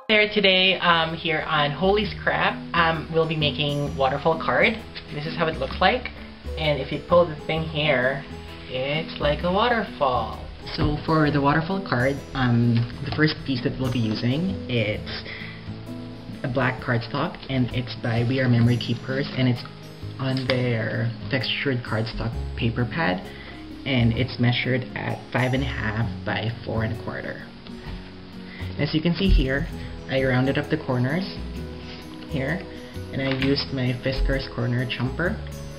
There today here on Holy Scrap, we'll be making Waterfall Card. This is how it looks like, and if you pull the thing here, it's like a waterfall. So for the Waterfall Card, the first piece that we'll be using, it's a black cardstock, and it's by We Are Memory Keepers, and it's on their textured cardstock paper pad, and it's measured at 5.5 by 4 1/4. As you can see here, I rounded up the corners here, and I used my Fisker's corner jumper,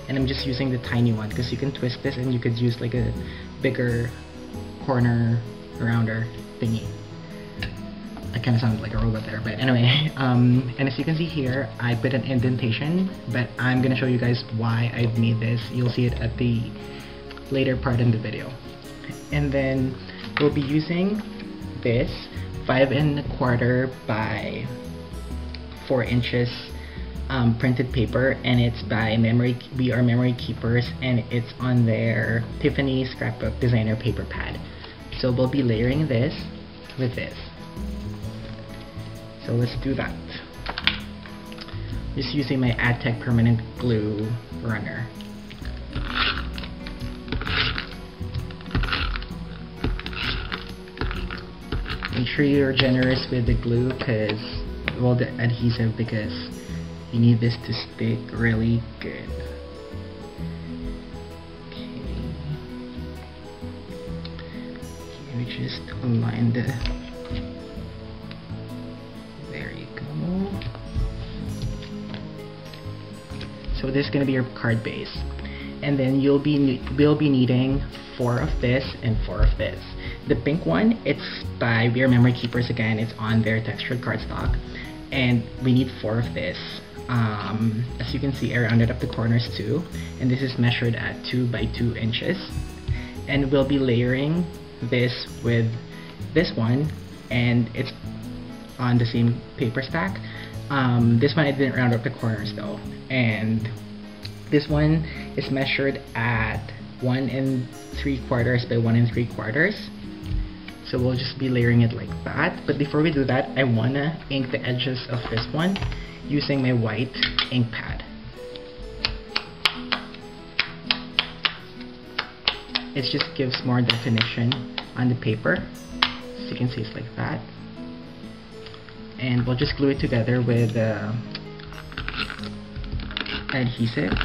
and I'm just using the tiny one because you can twist this and you could use like a bigger corner rounder thingy. I kind of sounded like a robot there, but anyway, and as you can see here, I put an indentation, but I'm gonna show you guys why I've made this. You'll see it at the later part in the video. And then we'll be using this 5 1/4 by 4 inches printed paper, and it's by We Are Memory Keepers, and it's on their Tiffany Scrapbook Designer paper pad. So we'll be layering this with this. So let's do that. Just using my AdTech permanent glue runner. Make sure you're generous with the glue, the adhesive, because you need this to stick really good. Okay. You just align the. There you go. So this is gonna be your card base, and then we'll be needing 4 of this and 4 of this. The pink one, it's by We Are Memory Keepers again. It's on their textured cardstock, and we need 4 of this. As you can see, I rounded up the corners too, and this is measured at 2 by 2 inches. And we'll be layering this with this one, and it's on the same paper stack. This one I didn't round up the corners though, and this one is measured at 1 3/4 by 1 3/4. So we'll just be layering it like that. But before we do that, I wanna ink the edges of this one using my white ink pad. It just gives more definition on the paper. So you can see it's like that. And we'll just glue it together with adhesive.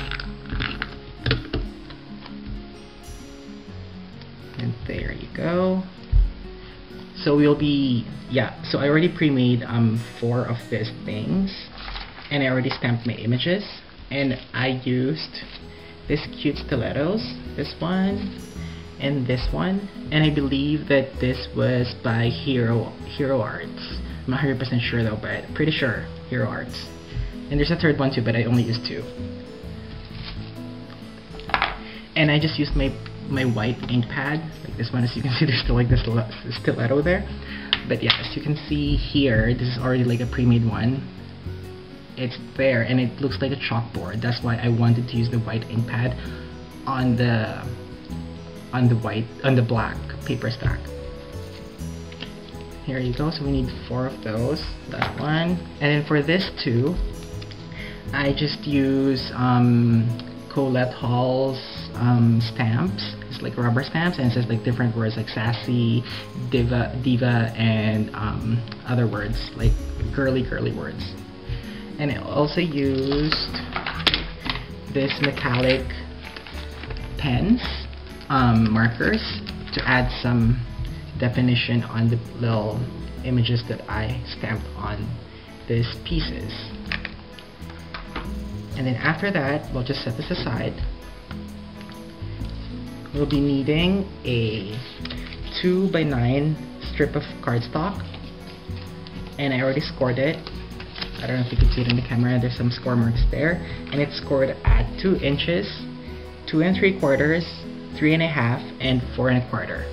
And there you go. So we'll be, so I already pre-made 4 of these things, and I already stamped my images, and I used this cute stilettos, this one and this one, and I believe that this was by Hero Arts. I'm not 100% sure though, but pretty sure Hero Arts. And there's a third one too, but I only used 2. And I just used my white ink pad, like this one. As you can see, there's still like this stiletto there, but yeah, as you can see here, this is already like a pre-made one. It's there, and it looks like a chalkboard. That's why I wanted to use the white ink pad on the black paper stack. Here you go. So we need 4 of those. That one, and then for this too, I just use Colette Hall's stamps. It's like rubber stamps, and it says like different words like sassy, diva, and other words like girly words. And I also used this metallic pens, markers, to add some definition on the little images that I stamped on these pieces. And then after that, we'll just set this aside. We'll be needing a 2 by 9 strip of cardstock, and I already scored it. I don't know if you can see it in the camera, there's some score marks there, and it's scored at 2 inches, 2 3/4, 3.5, and 4 1/4.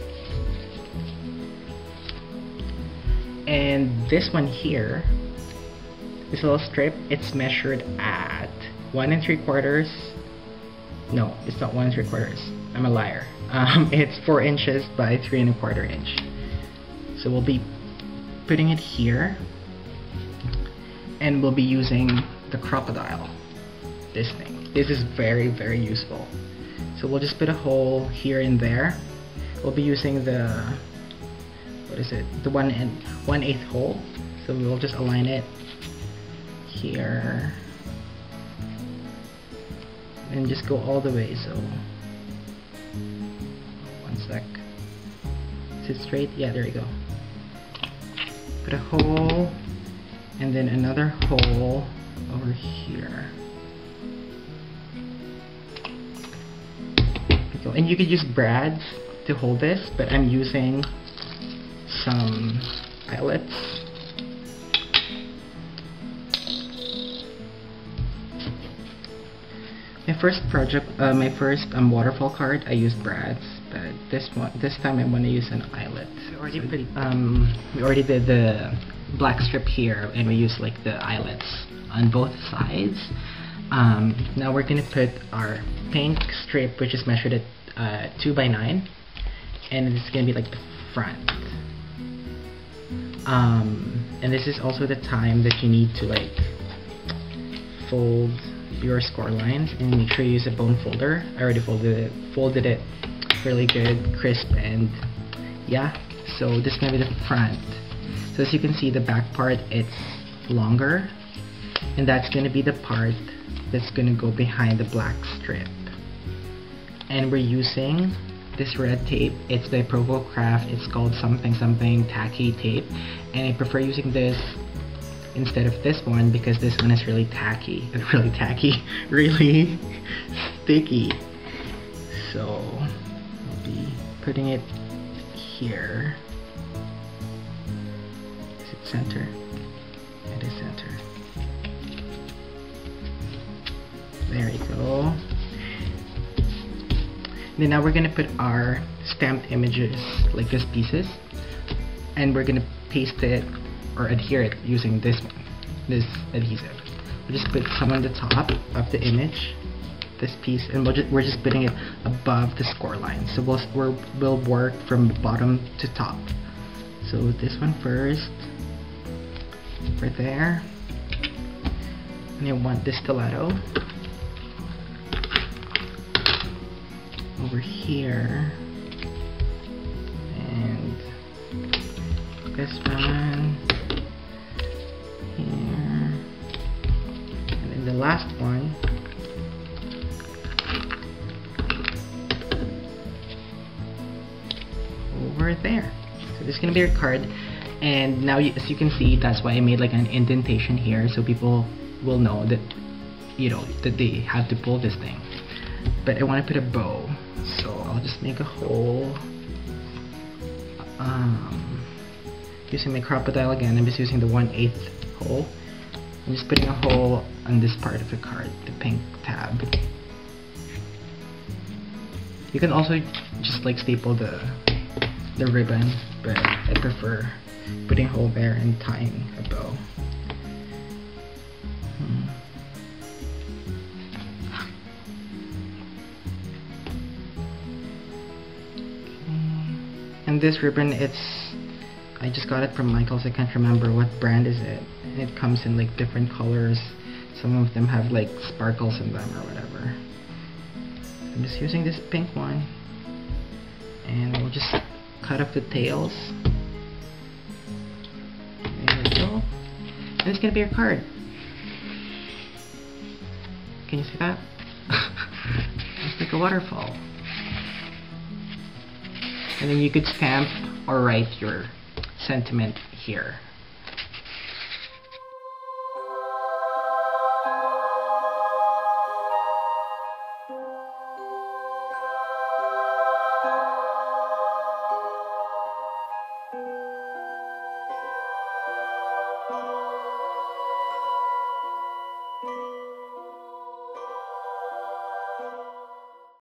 And this one here, this little strip, it's measured at 1 3/4. No, it's not 1 3/4. I'm a liar. It's 4 inches by 3 1/4 inch. So we'll be putting it here, And we'll be using the crocodile. This thing. This is very, very useful. So we'll just put a hole here and there. We'll be using the, what is it? The 1/8 hole. So we'll just align it here. And just go all the way. So, one sec. Is it straight? Yeah, there you go. Put a hole. And then another hole over here. And you could use brads to hold this, but I'm using some eyelets. My first waterfall card, I used brads, but this time I want to use an eyelet. We already did the black strip here, and we used like the eyelets on both sides. Now we're gonna put our pink strip, which is measured at 2 by 9, and this is gonna be like the front. And this is also the time that you need to like fold your score lines, and make sure you use a bone folder. I already folded it really good, crisp, and yeah. So this is gonna be the front. So as you can see, the back part, it's longer, and that's gonna be the part that's gonna go behind the black strip. And we're using this red tape. It's by Craft. It's called something tacky tape, and I prefer using this instead of this one because this one is really tacky, really sticky. So I'll be putting it here. Is it center? It is center. There you go. Then now we're gonna put our stamped images, like these pieces, and we're gonna paste it or adhere it using this adhesive. We'll just put some on the top of the image, this piece, and we're just putting it above the score line. So we'll work from bottom to top. So this one first, right there, and I want this stiletto over here, and this one here, and then the last one over there. So this is gonna be your card, and now as you can see, that's why I made like an indentation here, so people will know that, you know, that they have to pull this thing. But I want to put a bow, so I'll just make a hole. Using my crocodile again, I'm just using the 1/8 hole. I'm just putting a hole on this part of the card, the pink tab. You can also just like staple the ribbon, but I prefer putting a hole there and tying a bow. And this ribbon, I just got it from Michael's. I can't remember what brand is it. And it comes in like different colors. Some of them have like sparkles in them or whatever. I'm just using this pink one, and we'll just cut off the tails. There we go. And it's gonna be your card. Can you see that? It's like a waterfall. And then you could stamp or write your sentiment here.